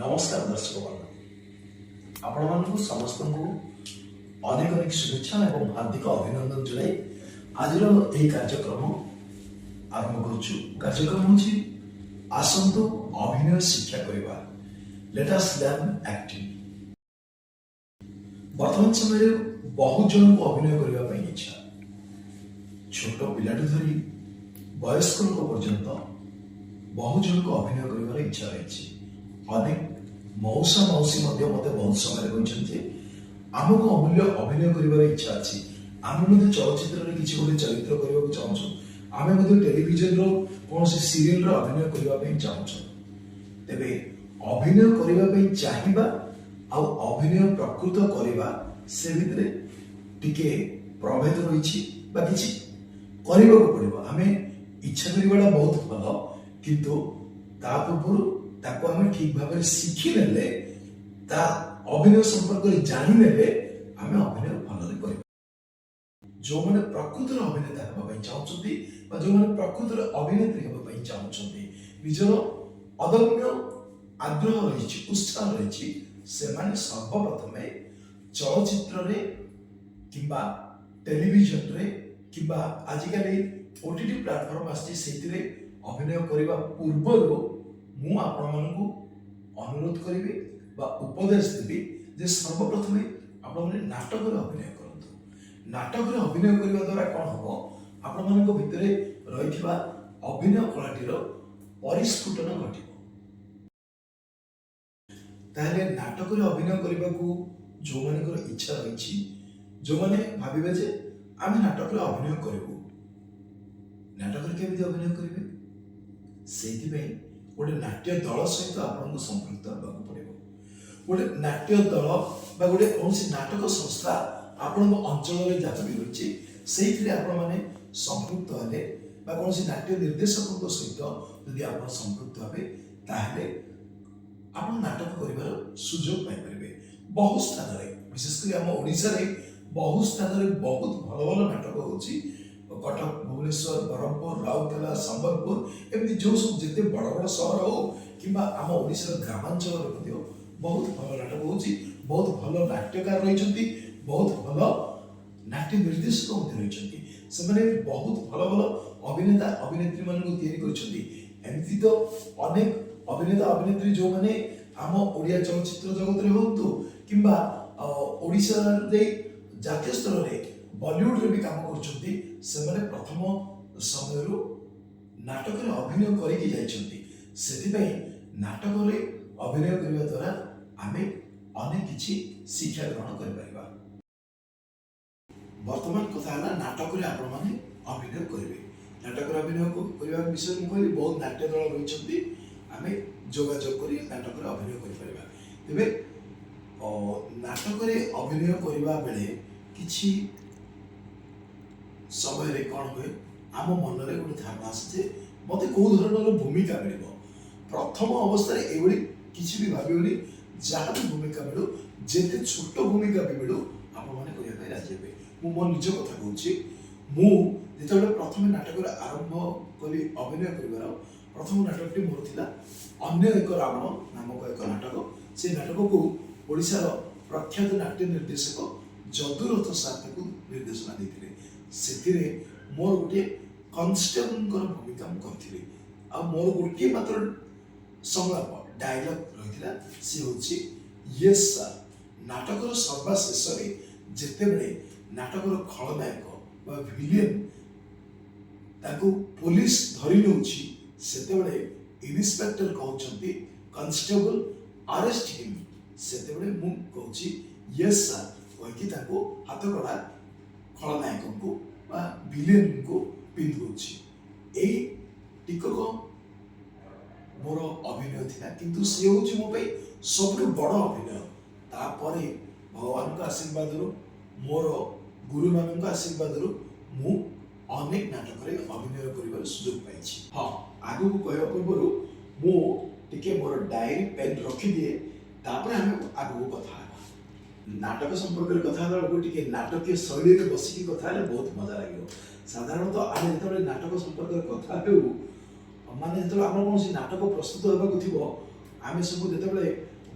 नमस्कार दर्शक बंधु आपण समस्त को अनेक अनेक शुभेच्छा और हार्दिक अभिनंदन जनाई आज कार्यक्रम आरंभ करुचु। कार्यक्रम होची आसंतु अभिनय शिक्षा करबा, लेट अस लर्न एक्टिंग। वर्तमान समय बहुत जन को अभिनय करबा पई इच्छा, छोट पिलाटू धरी वयस्क लोक पर्यंत बहुत जन को अभिनय करबार इच्छा रही। अनेक मौसा मौसी मते बहुत समय कहते आमको अमूल्य अभिनय कर इच्छा अच्छी, आम चलचित्र किसी गोटे चरित्र करने को चाहूँ, आम टेलीविजन कौन सीरियल अभिनय करने चाहूँ। तेरे अभिनय करने चाहिए आउ अभिनय प्रकृत करवा से भितर टिके प्रभेद रही कि पड़ो। आम इच्छा करवाटा बहुत भल किंतु ता पूर्व ताको हमें ठीक भाव में शिखी नेले ता अभिनय संपर्क जानी नेले हमें अभिनय भल कर। जो मैंने प्रकृत अभिनेता होगा चाहते जो मैंने प्रकृत अभिनेत्री होगा चाहते निजर अदम्य आग्रह रही उत्साह रही से माने सर्वप्रथम चलचित्र रे किंबा टेलीविजन रे किंबा आजिकल ओटीटी प्लेटफॉर्म आसी अभिनय करने पूर्व मु आपको अनुरोध करी उपदेश देवी जे सर्वप्रथम आपण नाटक अभिनय करूँ। नाटक अभिनय करने द्वारा कौन हम आपण भितर रही अभिनय कलाटीर परिस्फुटन घट। ताहले नाटक अभिनय करने को जो मान इच्छा रही जो मैंने भावे जे आम नाटक अभिनय करूँ, नाटक केमी अभिनय करेंगे से गोटे नाट्य दल सहित आपको संपृक्त होगा पड़ो। गोटे नाट्य दल बा गोटे कौन नाटक संस्था आपण अंचल जहाँ भी रही से आपने संपृक्त हेले कौन नाट्य निर्देशक सहित यदि आप संपृक्त हे ताहले आप नाटक कर सुजोग पाइपर। बहुत स्थान विशेषकर आम ओडिशा रे बहुत स्थान बहुत भल भल नाटक होची। कटक भुवनेश्वर ब्रह्मपुर राउरकेला संबलपुर एमती जो सब जिते बड़ बड़ सहर हो कि आम ओडिशा ग्रामांचल बहुत भल नाटक होची। बहुत भल नाट्यकार रही, बहुत भल नाट्य निर्देशक रही, से बहुत भल भल अभिनेता अभिनेत्री मान एमती तो अनेक अभिनेता अभिनेत्री जो मैंने आम ओडिया चलचित्र जगत में हूँ कि ओडिशा जातीय स्तर में बॉलीवुड रे भी काम करछंती। से माने प्रथम समय नाटक रे अभिनय करके जाइछंती। सेति नाटक रे अभिनय करबा द्वारा आमे अनेक किछि शिक्षा ग्रहण कर परिबा। वर्तमान कथा है नाटक रे आपण माने अभिनय करिवे। नाटक रे अभिनय करबा विषय मु कहली बहुत नाट्य दल रहिछंती, आमे जोगाजोग करी नाटक रे अभिनय कर परिबा। तेबे नाटक रे अभिनय करबा बेले किछि समय कौन हुए आम मन में गोटे धारणा आसे मत कौ धरण भूमिका मिल। प्रथम अवस्था ये किसी भी भावी जहाँ भी भूमिका मिलू जिते छोट भूमिका भी मिलू आपने राजी हे। मु मो निज कथा कहूँ जो प्रथम नाटक आरंभ कली अभिनय कर प्रथम नाटकटी मोर थिला अन्य एक रावण नामक एक नाटक। से नाटक को ओडिशार प्रख्यात नाट्य निर्देशक जदुरथ सार को निर्देशना देते से मोर गोटे कॉन्स्टेबल भूमिका करी आ मोर गोटे मात्र संलाप डायलॉग रही सी हूँ यस सर। नाटक सर्वशेष जितेबले नाटक खलनायक विलियन ताको पुलिस धरी नौछि सेतेबले इन्स्पेक्टर कहउछंती कॉन्स्टेबल अरेस्ट हिम सेतेबले मु कहउछि यस सर कहि ताको हाथ कड़ा खलनायक को विलेन को पिंधुछि। एई टिकक मोर अभिनय थिला किंतु से होछि मो पई सबटु बड़ अभिनय। तापरे भगवान का आशीर्वाद मोर गुरु मान आशीर्वाद मु अनेक नाटक रे अभिनय करिवार सुযোগ पाइछि। हां आगु को कहया पूर्व मु टिके मोर डायरी पेन रखि दिए तापर हम आगु कथा नाटक संपर्क कथा टे नाटकीय शैली में बसिकी कथा बहुत मजा लगे। साधारणतः आम जो नाटक संपर्क कथा हो माने जो आम कौन नाटक प्रस्तुत होगा आम सब जो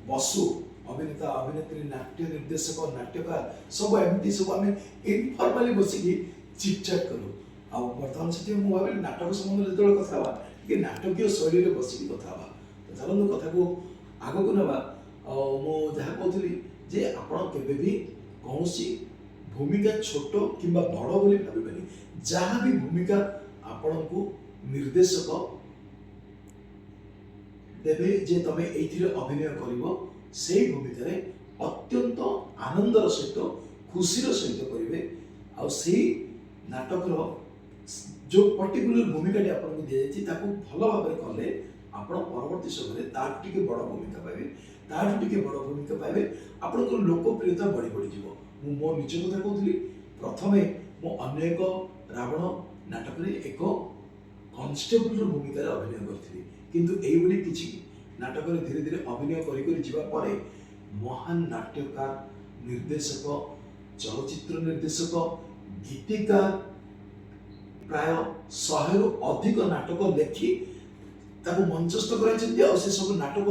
बसु अभिनेता अभिनेत्री नाट्य निर्देशक नाट्यकार सब एमती सब आम इनफर्माली बसिकी चिटचाट करूँ आ बर्तमान से मुझे भाविली नाटक संबंध जो कथा कि नाटकीय शैली में बसिकी कथा तो चलते कथा को आग को ना मुझे कहती जे आपण केबे भी कौन भूमिका छोट कि बड़ बोली भावे जहाँ भी भूमिका आपण को निर्देशक देवे जे तमे एथिरे अभिनय करिवो से भूमिका रे अत्यंत आनंदर सहित खुशीर सहित करेंगे आ नाटक जो पर्टिकुलर भूमिका आपको दी जाए भल भाव कले आप परवर्ती समय तार टे बड़ भूमिका पाइबे तार टे बड़ भूमिका पाइबे आपण लोकप्रियता बढ़ी बढ़ी मु मो निज कथा कहूली प्रथमे मो अन्य एक रावण नाटक रे एक कॉन्स्टेबल भूमिका अभिनय करी किंतु एइबोली किछि नाटक रे धीरे धीरे अभिनय करी जीवा परे महान नाट्यकार निर्देशक चलचित्र निर्देशक गीतिकार प्राय 100 रु अधिक नाटक लेखि ताको मंचस्थ कराइछन्ती आ से सब नाटक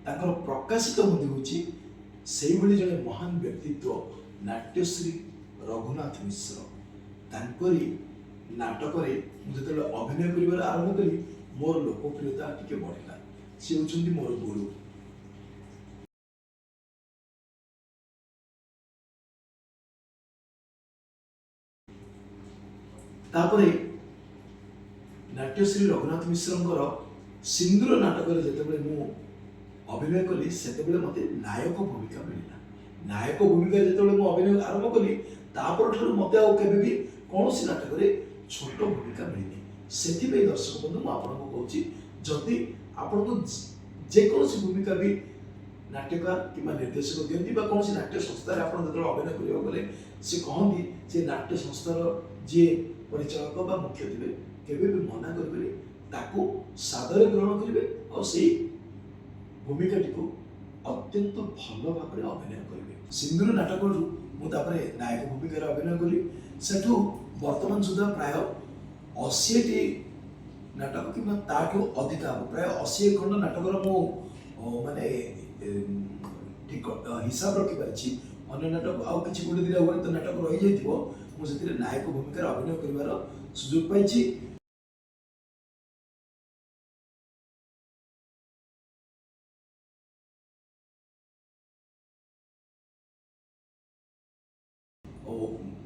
ताकर प्रकाशित मध्ये होछि सेही भली जने महान व्यक्तित्व नाट्यश्री रघुनाथ मिश्र तांकरी नाटक रे जते अभिनय करिवार आरंभ करी मोर लोकप्रियता टिके बढ़िला से होछन्ती मोर गुरु। तापरे नाट्यश्री रघुनाथ मिश्रंकर सिंदूर नाटक जिते मु अभिनय कली से मत नायक भूमिका मिलला नायक भूमिका जिते मु अभिनय आरंभ कली तापर मत भी कौन नाटक रे छोट भूमिका मिलनी से दर्शक बंधु मुझे कहूँ जदि आपको जेकोसी भूमिका भी नाट्यकार कि निर्देशक दिखती कौन नाट्य संस्थार आप अभिनय करने गले से कहती से नाट्य संस्थार जी परिचालक बा मुख्य थे केबे भी मना करेंगे ताको सादर ग्रहण करेंगे और से भूमिका टी अत्यंत भल भाव अभिनय करेंगे सिंदूर नाटक मुझे नायक भूमिका अभिनय कली सेठू वर्तमान सुधा प्राय 80टी नाटक कि अधिक प्राय 80 खंड नाटक मु माने ठीक हिसाब रखी पारिछि अन्य नाटक आउ किछि गोटे दिला तो नाटक रही जाइथिबो मु सेतिरे नायक भूमिका अभिनय करिवार सुযোগ पाइछि।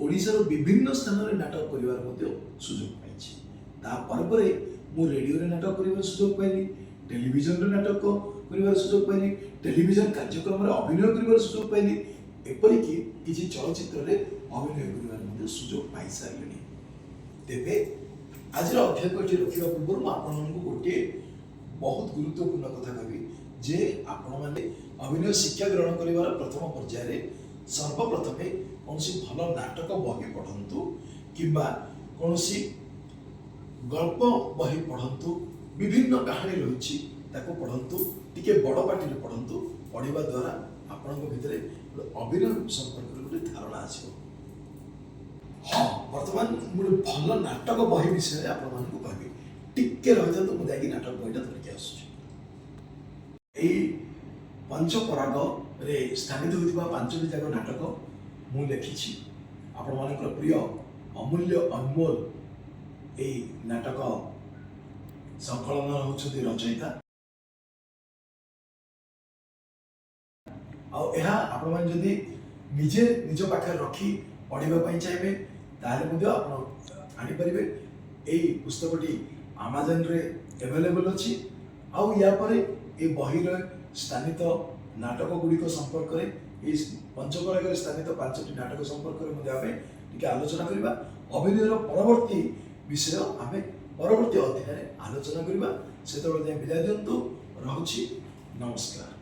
ओडिशार विभिन्न स्थान रे नाटक करिवार मध्ये सुযোগ पाइछि तापर मु रेडियो रे नाटक करिवार सुযোগ पाइली टेलीविजन रे नाटक करिवार सुযোଗ पाइली टेलीविजन कार्यक्रम रे अभिनय करिवार सुযোଗ पाइली एपरिकी किछि चलचित्र रे अभिनय करिवार मध्ये सुযোଗ पाइ सारिलेनी। तेबे आज अध्याय को रखा पूर्व मुझे गोटे बहुत गुरुत्वपूर्ण कथा कहि जे आपण माने अभिनय शिक्षा ग्रहण करिवार प्रथम पर्याय सर्वप्रथमे कौन भल नाटक बही पढ़ु कि कौन गल्प बही पढ़ु विभिन्न कहानी रही पढ़ु टिके बड़ पार्टी पढ़ु पढ़ा द्वारा आपण भितर अभिनय संपर्क गोटे धारणा आसो। हाँ बर्तमान गोटे भल नाटक बही विषय आपण कहि टिके रही था मुझे नाटक बहीटा धरिकी आसुची पंचपराग रे स्थानित होता 5टी जाक नाटक मु लिखी आपण मान प्रिय अमूल्य अनमोल ए नाटक संकलन होती रचयिता आपण मान जदि निजे निज पाखे रखी पढ़ाई चाहिए ताले आनीपारे यही पुस्तकटी आमाजन रे एवेलेबल अच्छी आउ या परे ए बही स्थानित नाटक गुड़िक संपर्क में पंचपराग स्थानित 5टी नाटक संपर्क में आलोचना करवा अभिनय परवर्ती विषय आम परवर्ती अध्याय आलोचना करवा से विदाय दिंतु रहुछि नमस्कार।